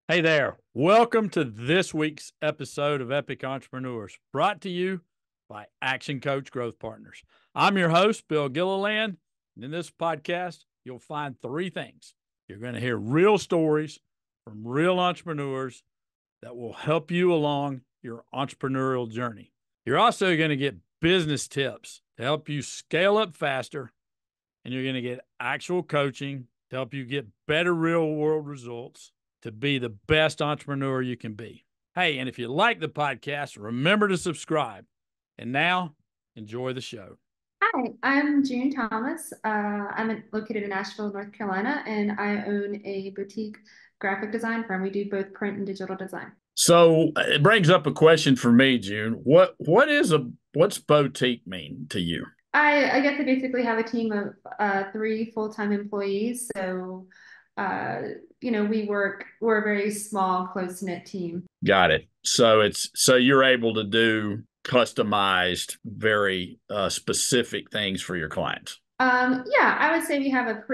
Hey there. Welcome to this week's episode of Epic Entrepreneurs, brought to you by Action Coach Growth Partners. I'm your host, Bill Gilliland. And in this podcast, you'll find three things. You're going to hear real stories from real entrepreneurs that will help you along your entrepreneurial journey. You're also going to get business tips to help you scale up faster, and you're going to get actual coaching to help you get better real world results to be the best entrepreneur you can be. Hey, and if you like the podcast, remember to subscribe. And now, enjoy the show. Hi, I'm June Thomas. Located in Nashville, North Carolina, and I own a boutique graphic design firm. We do both print and digital design. So it brings up a question for me, June. What's boutique mean to you? I get to basically have a team of three full-time employees. So, uh, we're a very small, close-knit team. Got it. So you're able to do customized, very specific things for your clients. Yeah, I would say we have a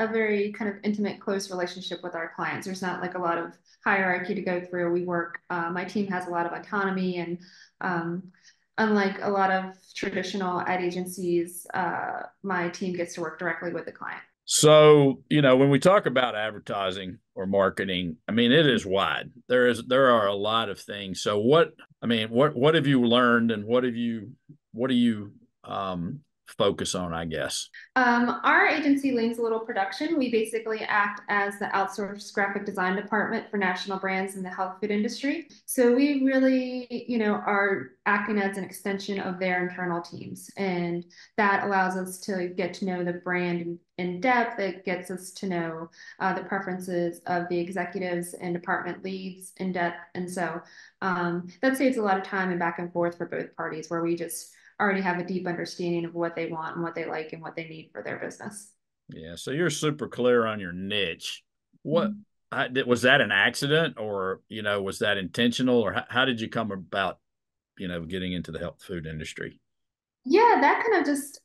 very kind of intimate, close relationship with our clients. There's not like a lot of hierarchy to go through. My team has a lot of autonomy and, unlike a lot of traditional ad agencies, my team gets to work directly with the client. So, when we talk about advertising or marketing, I mean, it is wide. There are a lot of things. So what have you learned and what do you focus on, I guess? Our agency leans a little production. We basically act as the outsourced graphic design department for national brands in the health food industry. So we really, are acting as an extension of their internal teams. And that allows us to get to know the brand in depth. It gets us to know the preferences of the executives and department leads in depth. And so that saves a lot of time and back and forth for both parties where we just already have a deep understanding of what they want and what they like and what they need for their business. Yeah, so you're super clear on your niche. What was that an accident, or was that intentional, or how did you come about, getting into the health food industry? Yeah, that kind of just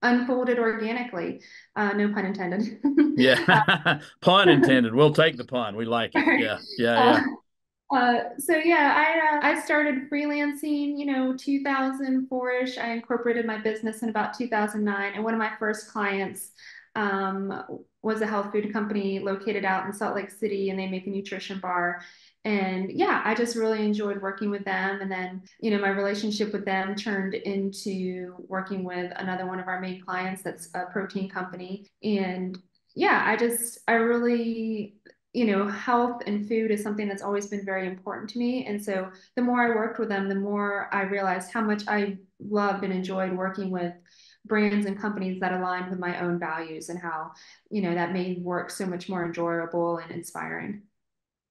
unfolded organically. No pun intended. Yeah, pun intended. We'll take the pun. We like it. Yeah, yeah, uh, yeah. so yeah, I started freelancing, 2004-ish. I incorporated my business in about 2009, and one of my first clients was a health food company located out in Salt Lake City, and they make a nutrition bar. And yeah, I just really enjoyed working with them. And then, my relationship with them turned into working with another one of our main clients that's a protein company. And yeah, I really health and food is something that's always been very important to me. And so the more I worked with them, the more I realized how much I loved and enjoyed working with brands and companies that aligned with my own values and how, that made work so much more enjoyable and inspiring.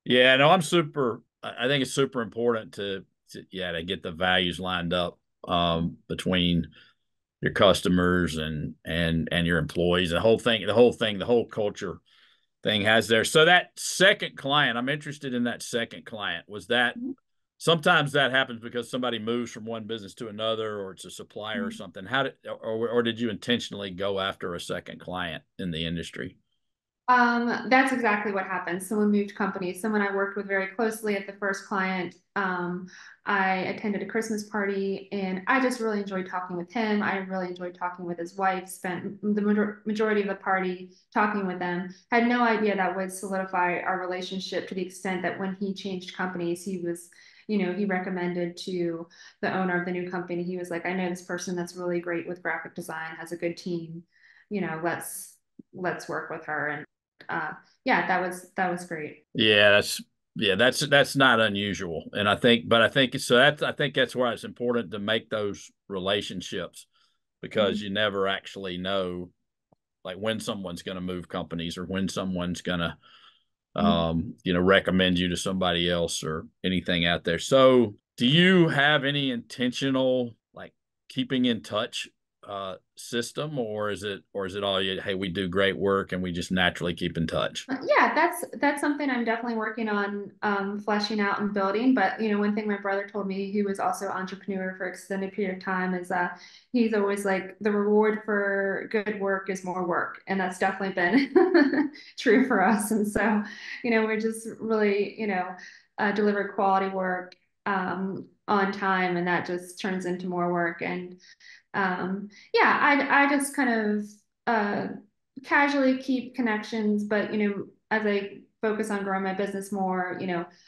Yeah, no, I think it's super important to get the values lined up between your customers and your employees. The whole culture thing has there. So that second client, I'm interested in that second client. Was that sometimes that happens because somebody moves from one business to another, or it's a supplier or something? Or did you intentionally go after a second client in the industry? That's exactly what happened. Someone moved companies. Someone I worked with very closely at the first client. I attended a Christmas party and I just really enjoyed talking with him. I really enjoyed talking with his wife, spent the majority of the party talking with them. Had no idea that would solidify our relationship to the extent that when he changed companies, he recommended to the owner of the new company, he was like, I know this person that's really great with graphic design, has a good team, let's work with her. And yeah, that was great. Yeah, that's not unusual, and I think so. I think that's why it's important to make those relationships, because Mhm. you never actually know, like, when someone's going to move companies, or when someone's going to recommend you to somebody else or anything out there. So, do you have any intentional, like, keeping in touch system, or is it all, hey, we do great work and we just naturally keep in touch? Yeah, that's something I'm definitely working on fleshing out and building. But one thing my brother told me, who was also entrepreneur for extended period of time, is he's always like the reward for good work is more work, and that's definitely been true for us. And so, we're just really deliver quality work on time, and that just turns into more work. And yeah, I just kind of casually keep connections, but as I focus on growing my business more,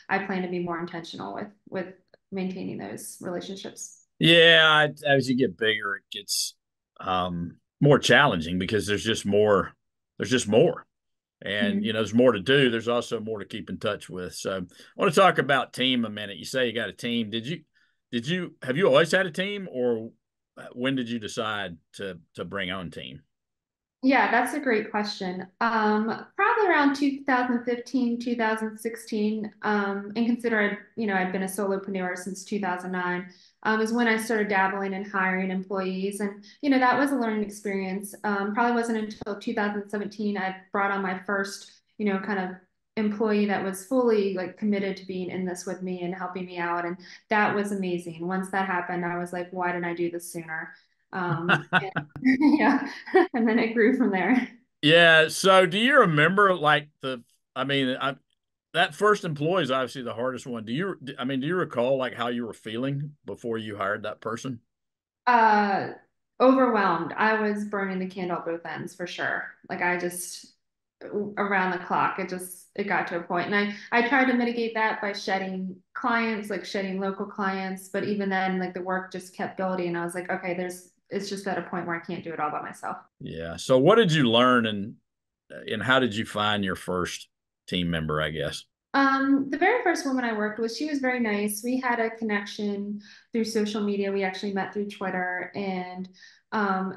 I plan to be more intentional with maintaining those relationships. Yeah, as you get bigger, it gets more challenging because there's just more. There's just more, and Mhm. there's more to do. There's also more to keep in touch with. So I want to talk about team a minute. You say you got a team. Have you always had a team, or when did you decide to bring on team? Yeah, that's a great question. Probably around 2015, 2016. And consider I'd been a solopreneur since 2009, is when I started dabbling in hiring employees. And, that was a learning experience. Probably wasn't until 2017 I brought on my first, kind of employee that was fully like committed to being in this with me and helping me out. And that was amazing. Once that happened, I was like, why didn't I do this sooner? And yeah, and then it grew from there. Yeah. So do you remember like I mean, that first employee is obviously the hardest one. Do you recall like how you were feeling before you hired that person? Uh, Overwhelmed. I was burning the candle at both ends for sure. Like I just around the clock, it got to a point, and I tried to mitigate that by shedding clients, like shedding local clients. But even then, like the work just kept building, and I was like, okay, it's just at a point where I can't do it all by myself. Yeah. So what did you learn and how did you find your first team member, I guess? The very first woman I worked with, she was very nice. We had a connection through social media. We actually met through Twitter, and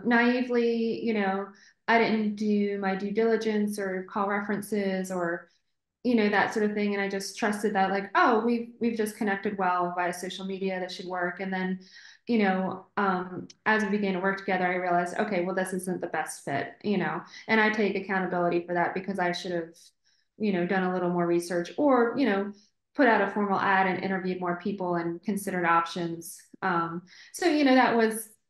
naively, I didn't do my due diligence or call references or that sort of thing. And I just trusted that, like, oh, we've just connected well via social media. That should work. And then, as we began to work together, I realized, okay, well, this isn't the best fit, and I take accountability for that because I should have, done a little more research or, put out a formal ad and interviewed more people and considered options. So,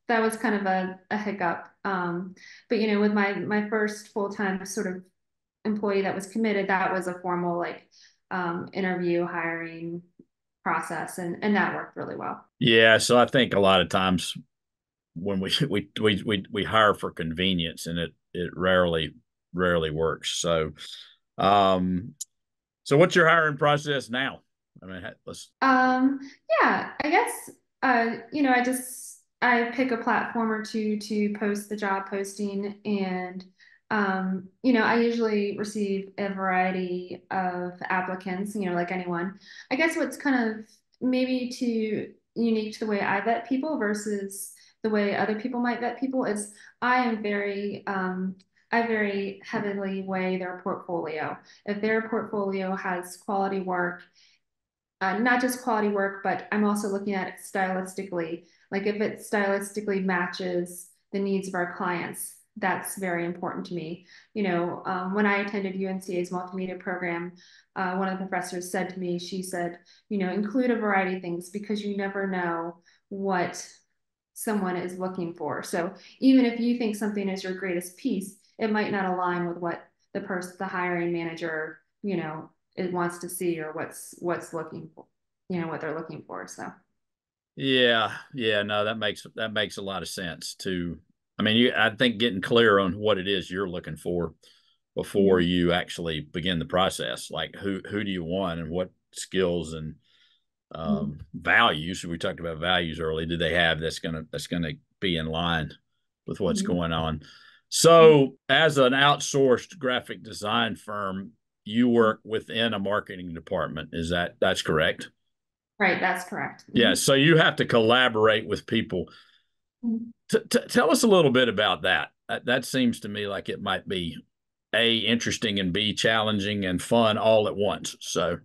that was kind of a hiccup. But with my first full-time sort of employee that was committed, that was a formal like interview hiring process, and that worked really well. Yeah. So I think a lot of times when we hire for convenience and it rarely works. Um, so what's your hiring process now? I mean, let's. Um, yeah, I guess I pick a platform or two to post the job posting, and I usually receive a variety of applicants, like anyone. I guess what's kind of maybe too unique to the way I vet people versus the way other people might vet people is I very heavily weigh their portfolio. If their portfolio has quality work, not just quality work, but I'm also looking at it stylistically. Like if it stylistically matches the needs of our clients, that's very important to me. When I attended UNCA's multimedia program, one of the professors said to me, she said, include a variety of things because you never know what someone is looking for. So even if you think something is your greatest piece, it might not align with what the hiring manager, it wants to see or what's looking for, what they're looking for. So Yeah, no, that makes a lot of sense too. I mean, I think getting clear on what it is you're looking for before mhm. you actually begin the process, like who do you want and what skills and Mhm. values. We talked about values early. Do they have that's gonna be in line with what's Mhm. going on? So, as an outsourced graphic design firm, you work within a marketing department. That's correct? Right, that's correct. Yeah. Mhm. So you have to collaborate with people. Mhm. Tell us a little bit about that. That seems to me like it might be A, interesting, and B, challenging and fun all at once. So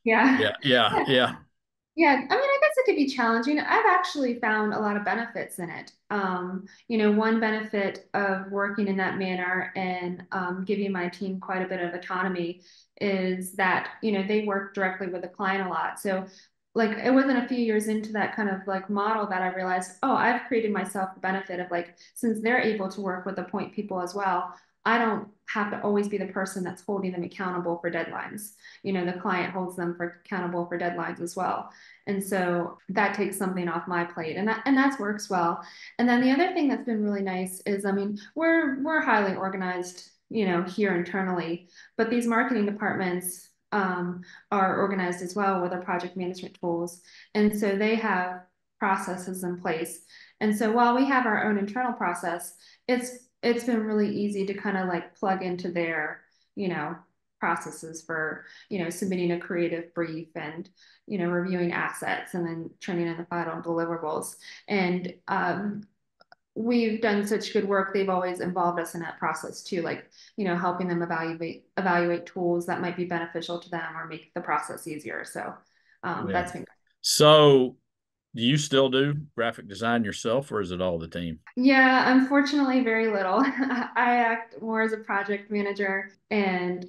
Yeah. yeah, yeah, Yeah. yeah. Yeah, I mean, I guess it could be challenging. I've actually found a lot of benefits in it. One benefit of working in that manner and giving my team quite a bit of autonomy is that, they work directly with the client a lot. So like it wasn't a few years into that kind of like model that I realized, oh, I've created myself the benefit of like, since they're able to work with the point people as well, I don't have to always be the person that's holding them accountable for deadlines. The client holds them accountable for deadlines as well. And so that takes something off my plate, and that works well. And then the other thing that's been really nice is, I mean, we're highly organized, here internally, but these marketing departments are organized as well with our project management tools. And so they have processes in place. And so while we have our own internal process, it's been really easy to kind of like plug into their, processes for, submitting a creative brief and, reviewing assets and then turning in the final deliverables. And we've done such good work. They've always involved us in that process too, like, helping them evaluate tools that might be beneficial to them or make the process easier. So that's been good. So do you still do graphic design yourself, or is it all the team? Yeah, unfortunately, very little. I act more as a project manager and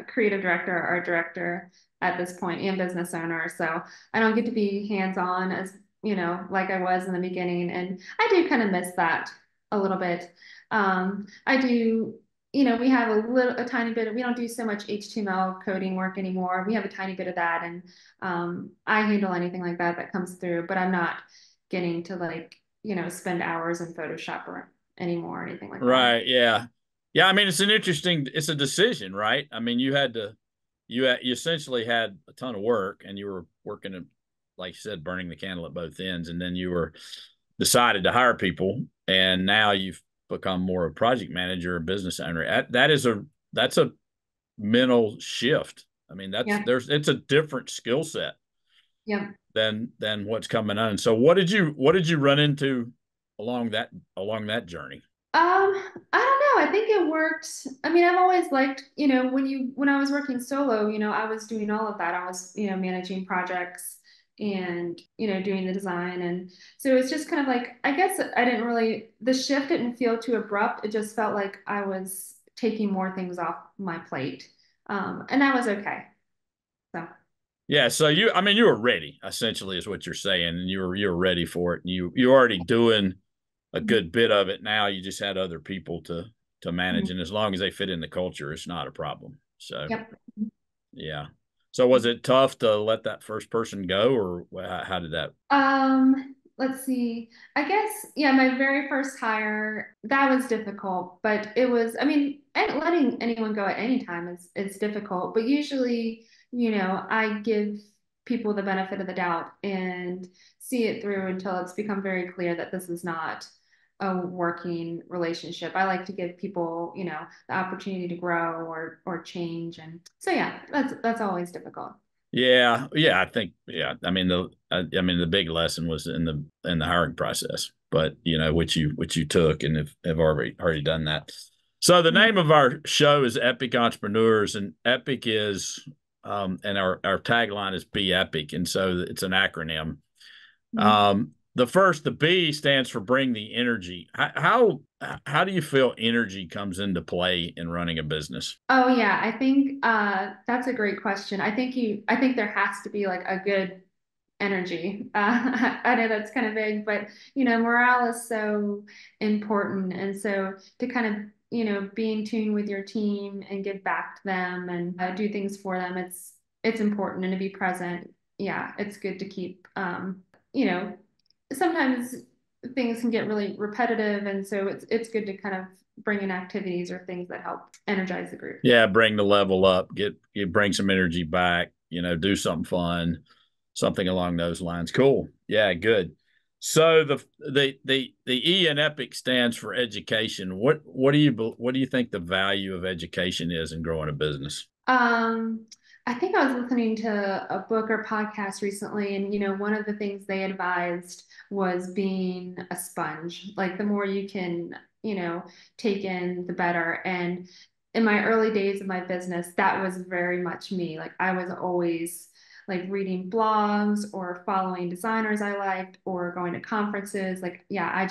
creative director or director at this point, and business owner. So I don't get to be hands-on as, like I was in the beginning. And I do kind of miss that a little bit. I do, we have a tiny bit of, we don't do so much HTML coding work anymore. We have a tiny bit of that. And I handle anything like that comes through, but I'm not getting to like, spend hours in Photoshop or anymore or anything like that. Right. Yeah. Yeah. I mean, it's a decision, right? I mean, you essentially had a ton of work and you were working at, like you said, burning the candle at both ends. And then you were decided to hire people. And now you've become more of a project manager or business owner. That's a mental shift. I mean, it's a different skill set. Yeah. Than what's coming on. So what did you run into along that journey? I don't know. I think it worked. I mean, I've always liked, when I was working solo, I was doing all of that. I was, managing projects and, doing the design. And so it's just kind of like, I guess the shift didn't feel too abrupt. It just felt like I was taking more things off my plate. And that was okay. So. Yeah, so you were ready, essentially, is what you're saying, and you were ready for it, and you're already doing a good bit of it now. You just had other people to manage, and as long as they fit in the culture, it's not a problem. So, Yep. yeah. So was it tough to let that first person go, or how did that? Let's see. I guess, yeah, my very first hire, that was difficult, but it was, I mean, and letting anyone go at any time is difficult, but usually, I give people the benefit of the doubt and see it through until it's become very clear that this is not a working relationship. I like to give people, the opportunity to grow or change. And so, yeah, that's always difficult. Yeah, I think the big lesson was in the hiring process, but which you took and have already done that. So the name of our show is Epic Entrepreneurs, and Epic is and our tagline is Be Epic, and so it's an acronym. The B stands for Bring the Energy. How do you feel energy comes into play in running a business? Oh yeah, I think that's a great question. I think there has to be like a good energy. I know that's kind of vague, but morale is so important. And so to kind of, be in tune with your team and give back to them and do things for them, it's important, and to be present. Yeah, it's good to keep you know, sometimes things can get really repetitive, and so it's good to kind of bring in activities or things that help energize the group. Yeah, bring the level up, bring some energy back, do something fun, something along those lines. Cool. Yeah, good. So the E in Epic stands for education. What do you think the value of education is in growing a business? I think I was listening to a book or podcast recently, and one of the things they advised was being a sponge. Like the more you can, take in, the better. And in my early days of my business, that was very much me. Like I was always like reading blogs or following designers I liked or going to conferences. Like, yeah,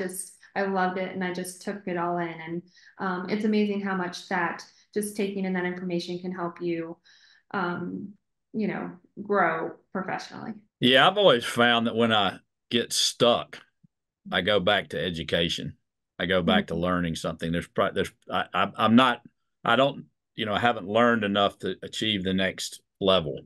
I loved it and I just took it all in. And it's amazing how much that just taking in that information can help you, um, grow professionally. Yeah, I've always found that when I get stuck, I go back to education. I go back to Mhm. learning something. I'm not, I don't, I haven't learned enough to achieve the next level.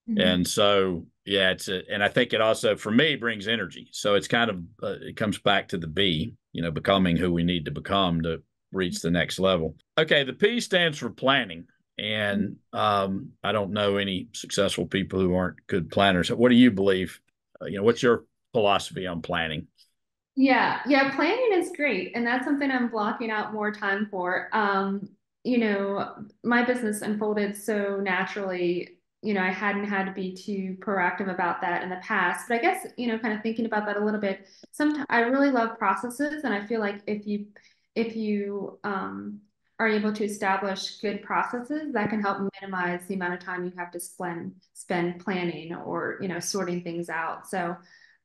Mhm. And so, yeah, and I think it also, for me, brings energy. So it's kind of, it comes back to the B, becoming who we need to become to reach the next level. Okay. The P stands for planning. And I don't know any successful people who aren't good planners. What do you believe? What's your philosophy on planning? Yeah, yeah, planning is great. And that's something I'm blocking out more time for. My business unfolded so naturally, I hadn't had to be too proactive about that in the past. But I guess, kind of thinking about that a little bit, sometimes I really love processes. And I feel like if you are able to establish good processes, that can help minimize the amount of time you have to spend planning or, sorting things out. So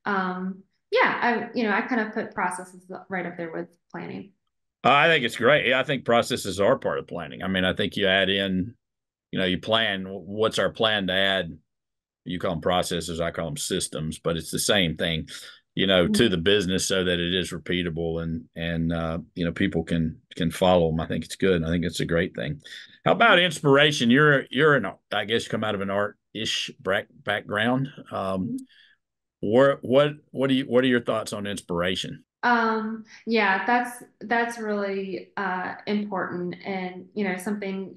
yeah, I kind of put processes right up there with planning. I think it's great. I think processes are part of planning. I mean, I think you add in, you plan what's our plan to add. You call them processes, I call them systems, but it's the same thing, to the business so that it is repeatable and people can follow them. I think it's good. I think it's a great thing. How about inspiration? You're I guess you come out of an art-ish background. What are your thoughts on inspiration? Yeah, that's really important and something,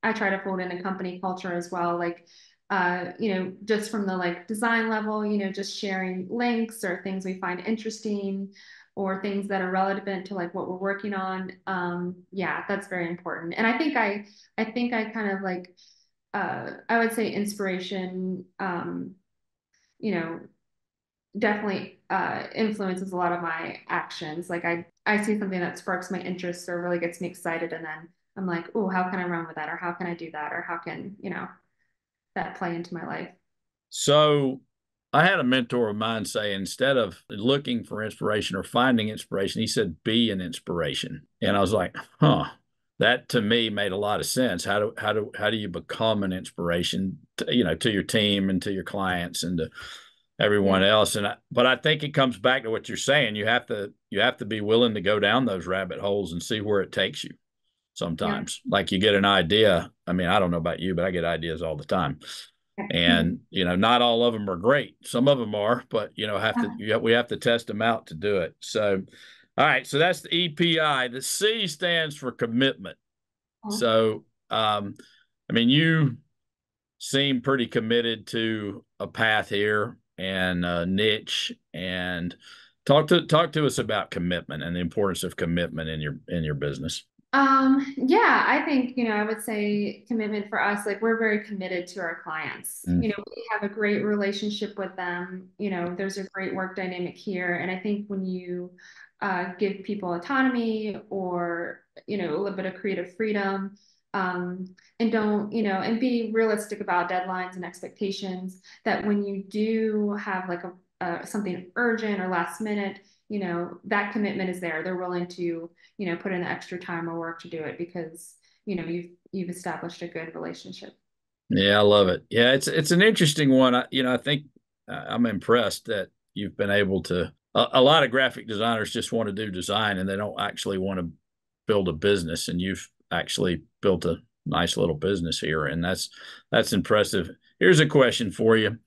I try to fold in a company culture as well. Like just from the like design level, just sharing links or things we find interesting or things that are relevant to like what we're working on. Yeah, that's very important. And I think I kind of like I would say inspiration, you know, definitely influences a lot of my actions. Like I see something that sparks my interest or really gets me excited, and then I'm like, oh, how can I run with that, or how can I do that, or how can that play into my life? So I had a mentor of mine say instead of looking for inspiration or finding inspiration, he said be an inspiration. And I was like, huh. That to me made a lot of sense. How do you become an inspiration to your team and to your clients and to Yeah, everyone else? But I think it comes back to what you're saying. You have to be willing to go down those rabbit holes and see where it takes you yeah, sometimes. Like you get an idea. I mean, I don't know about you, but I get ideas all the time. yeah. And not all of them are great. Some of them are, but we have to test them out to do it. So, all right. So that's the EPI. The C stands for commitment. So, I mean, you seem pretty committed to a path here and a niche. And talk to us about commitment and the importance of commitment in your business. Yeah, I think, I would say commitment for us, like we're very committed to our clients. Mm. We have a great relationship with them. There's a great work dynamic here. And I think when you give people autonomy or, a little bit of creative freedom, and don't, and be realistic about deadlines and expectations, that when you do have like something urgent or last minute, that commitment is there. They're willing to put in the extra time or work to do it because, you've established a good relationship. Yeah, I love it. Yeah, it's an interesting one. I think I'm impressed that you've been able to. A lot of graphic designers just want to do design and they don't actually want to build a business, and you've actually built a nice little business here, and that's impressive. Here's a question for you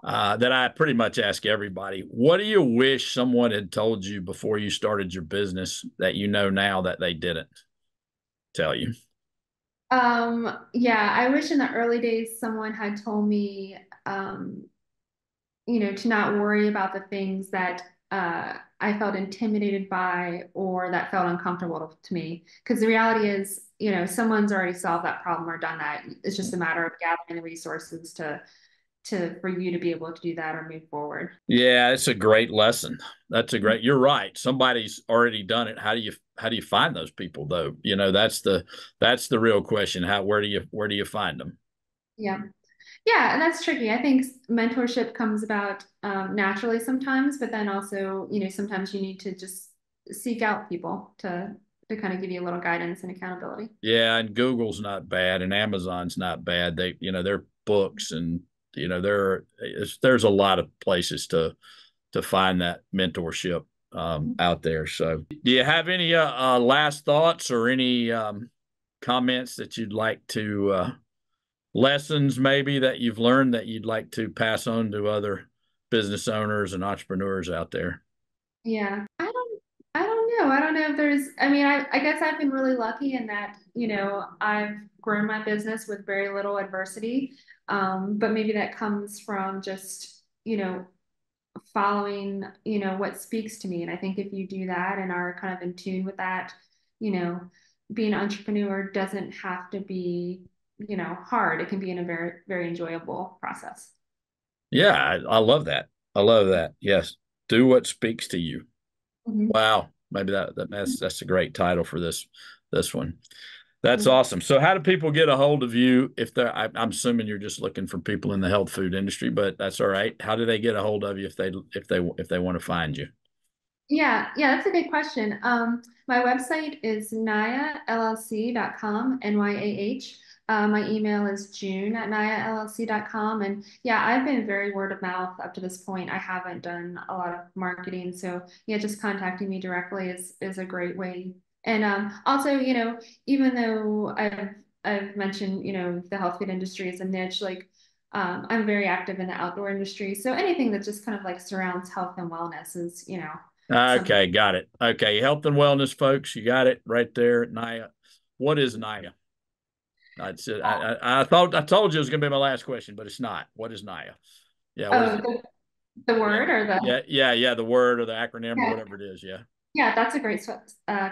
that I pretty much ask everybody. What do you wish someone had told you before you started your business that you know now that they didn't tell you? Yeah, I wish in the early days someone had told me, to not worry about the things that I felt intimidated by or that felt uncomfortable to me. Because the reality is, someone's already solved that problem or done that. It's just a matter of gathering the resources to for you to be able to do that or move forward. Yeah, it's a great lesson. You're right. Somebody's already done it. How do you find those people though? That's the real question. Where do you find them? Yeah. Yeah, and that's tricky. I think mentorship comes about naturally sometimes, but then also, sometimes you need to just seek out people to kind of give you a little guidance and accountability. Yeah, and Google's not bad, and Amazon's not bad. They're books, and there's a lot of places to find that mentorship out there. So, do you have any last thoughts or any comments that you'd like to lessons maybe that you've learned that you'd like to pass on to other business owners and entrepreneurs out there? Yeah, I don't know. I don't know if there's, I mean, I guess I've been really lucky in that, I've grown my business with very little adversity. But maybe that comes from just, following, what speaks to me. And I think if you do that and are kind of in tune with that, you know, being an entrepreneur doesn't have to be, hard. It can be in a very, very enjoyable process. Yeah, I love that. I love that. Yes, do what speaks to you. Mhm. Wow, maybe that's a great title for this one. That's awesome. So, how do people get a hold of you if I'm assuming you're just looking for people in the health food industry, but that's all right. How do they get a hold of you if they want to find you? Yeah, that's a good question. My website is nayallc.com, NYAH. My email is june@nayallc.com. And yeah, I've been very word of mouth up to this point. I haven't done a lot of marketing. So yeah, just contacting me directly is a great way. And also, even though I've mentioned, the health food industry is a niche, like I'm very active in the outdoor industry. So anything that just kind of like surrounds health and wellness is, something. Okay, got it. Okay, health and wellness, folks, you got it right there. Naya, what is Naya? I thought I told you it was going to be my last question, but it's not. What is Naya? Yeah, what is Oh, it? the Yeah, word or the yeah. The word or the acronym or yeah. whatever it is. Yeah. Yeah, that's a great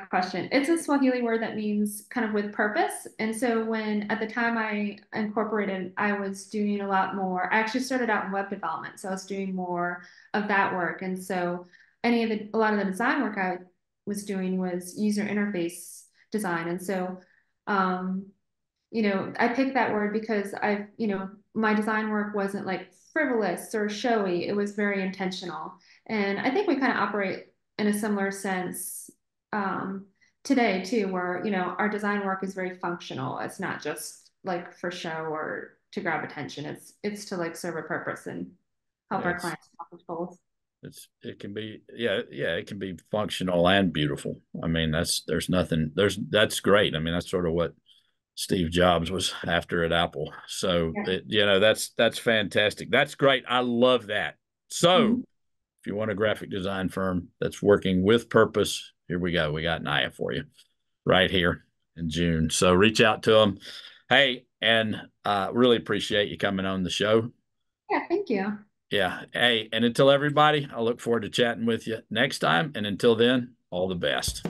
question. It's a Swahili word that means kind of with purpose. And so when at the time I incorporated, I was doing a lot more. I actually started out in web development, so I was doing more of that work. And so a lot of the design work I was doing was user interface design. And so um, I picked that word because my design work wasn't like frivolous or showy. It was very intentional. And I think we kind of operate in a similar sense today too, where, our design work is very functional. It's not just like for show or to grab attention. It's to like serve a purpose and help Yeah, our clients accomplish goals. it can be it can be functional and beautiful. I mean, that's great. I mean, that's sort of what Steve Jobs was after at Apple. So Yeah. that's fantastic. That's great. I love that. So Mhm. if you want a graphic design firm that's working with purpose, here we go. We got Naya for you right here in June. So reach out to them. Hey, and really appreciate you coming on the show. Yeah, thank you. Yeah. Hey, and until everybody, I look forward to chatting with you next time. And until then, all the best.